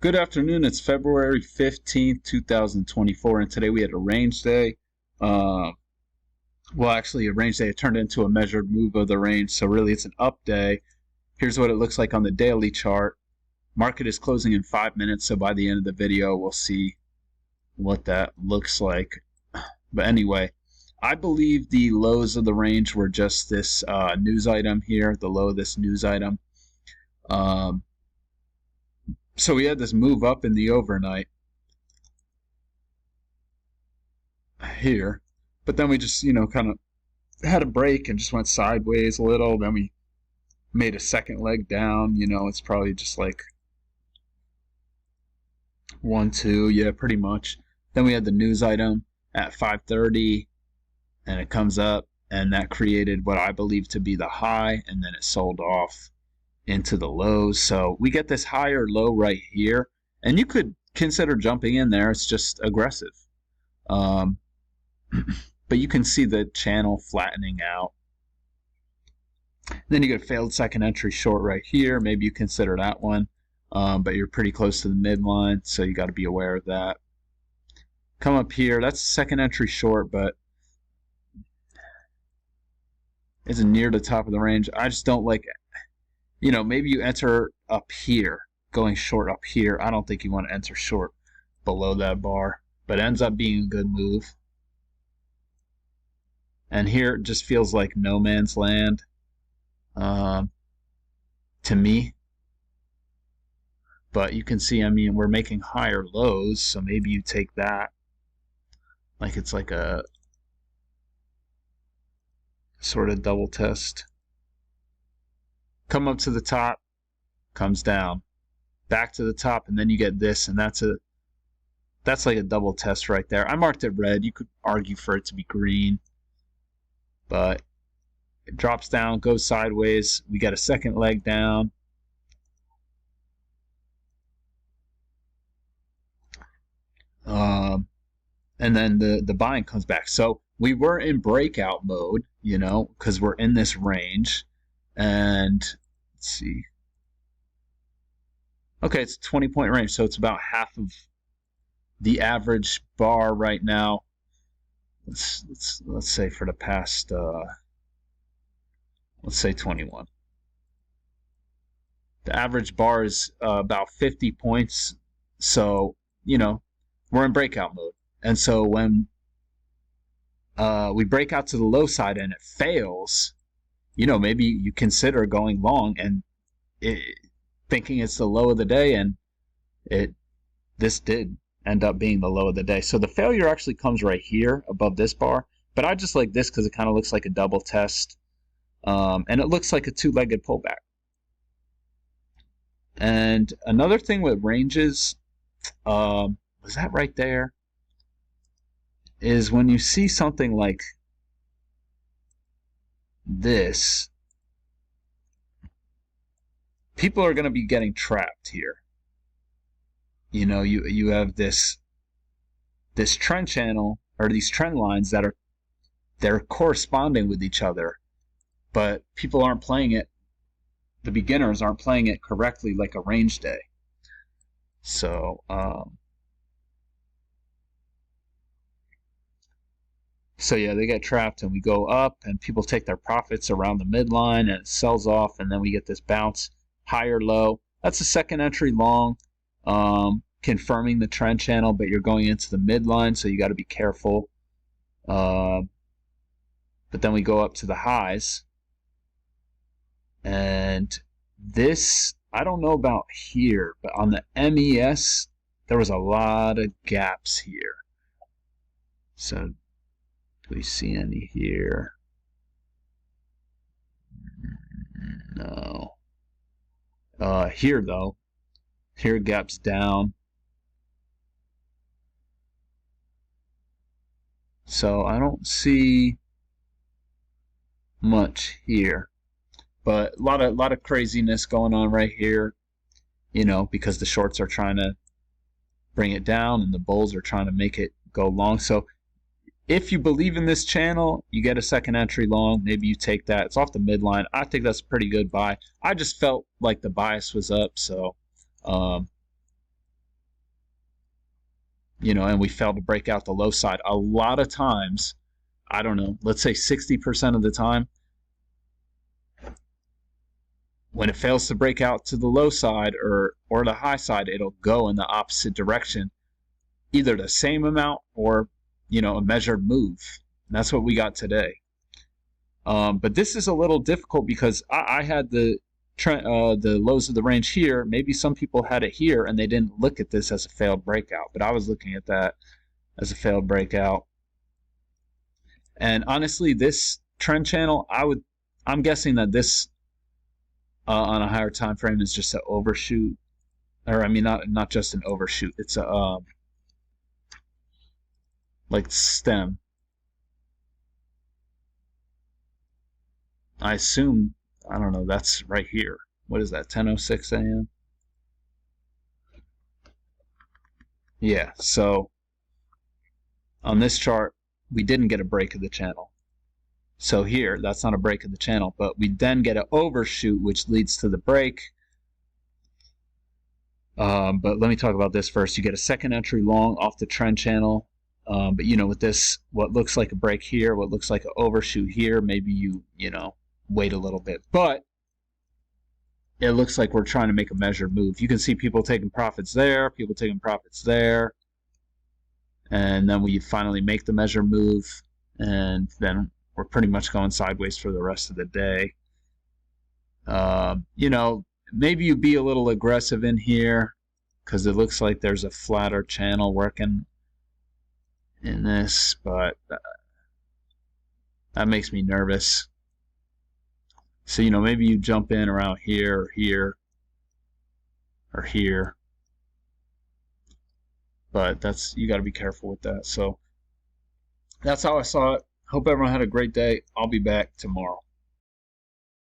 Good afternoon. It's February 15th, 2024, and today we had a range day. Uh, actually, a range day. It turned into a measured move of the range, so really it's an up day. Here's what it looks like on the daily chart. Market is closing in 5 minutes, so by the end of the video, we'll see what that looks like. But anyway, I believe the lows of the range were just this news item here, the low of this news item. So we had this move up in the overnight here, but then we just, kind of had a break and just went sideways a little. Then we made a second leg down. It's probably just like 1, 2, yeah, pretty much. Then we had the news item at 5:30, and it comes up, and that created what I believe to be the high, and then it sold off into the lows. So we get this higher low right here, and you could consider jumping in there. It's just aggressive. But you can see the channel flattening out. Then you get a failed second entry short right here. Maybe you consider that one, but you're pretty close to the midline, so you got to be aware of that. Come up here. That's second entry short, but it's near the top of the range. I just don't like it. Maybe you enter up here, going short up here. I don't think you want to enter short below that bar, but it ends up being a good move. And here it just feels like no man's land to me. But you can see, we're making higher lows, so maybe you take that. Like it's like a sort of double test. Come up to the top, comes down, back to the top, and then you get this, and that's like a double test right there. I marked it red. You could argue for it to be green, but it drops down, goes sideways. We got a second leg down. And then the buying comes back. So we were in breakout mode, because we're in this range. And let's see. Okay, it's a 20-point range, so it's about half of the average bar right now. Let's say for the past let's say 21. The average bar is about 50 points. So, we're in breakout mode. And so when we break out to the low side and it fails, maybe you consider going long and thinking it's the low of the day, and this did end up being the low of the day. So the failure actually comes right here above this bar, but I just like this because it kind of looks like a double test, and it looks like a two-legged pullback. And another thing with ranges, was that right there, is when you see something like this, people are going to be getting trapped here. You have this trend channel, or these trend lines that they're corresponding with each other, but people aren't playing it. The beginners aren't playing it correctly like a range day. So yeah, they get trapped, and we go up, and people take their profits around the midline, and it sells off, and then we get this bounce, higher low. That's a second entry long, confirming the trend channel, but you're going into the midline, so you got to be careful. But then we go up to the highs, and this, I don't know about here, but on the MES, there was a lot of gaps here. So do we see any here? No. Here though, here gaps down. So I don't see much here, but a lot of craziness going on right here, because the shorts are trying to bring it down and the bulls are trying to make it go long. So if you believe in this channel, you get a second entry long. Maybe you take that. It's off the midline. I think that's a pretty good buy. I just felt like the bias was up, so and we failed to break out the low side. A lot of times, I don't know, let's say 60% of the time, when it fails to break out to the low side or the high side, it'll go in the opposite direction, either the same amount or, a measured move. And that's what we got today. But this is a little difficult because I had the lows of the range here. Maybe some people had it here and they didn't look at this as a failed breakout, but I was looking at that as a failed breakout. And honestly, this trend channel, I'm guessing that this on a higher time frame is just an overshoot, or I mean, not just an overshoot. It's a like stem. I assume, I don't know, that's right here. What is that, 10:06 a.m.? Yeah, so on this chart, we didn't get a break of the channel. So here, that's not a break of the channel, but we then get an overshoot, which leads to the break. But let me talk about this first. You get a second entry long off the trend channel. But with this, what looks like a break here, what looks like an overshoot here, maybe you wait a little bit. But it looks like we're trying to make a measured move. You can see people taking profits there, people taking profits there. And then we finally make the measure move, and then we're pretty much going sideways for the rest of the day. Maybe you be a little aggressive in here because it looks like there's a flatter channel working in this, but that makes me nervous. So, maybe you jump in around here or here or here. But you got to be careful with that. So that's how I saw it. Hope everyone had a great day. I'll be back tomorrow.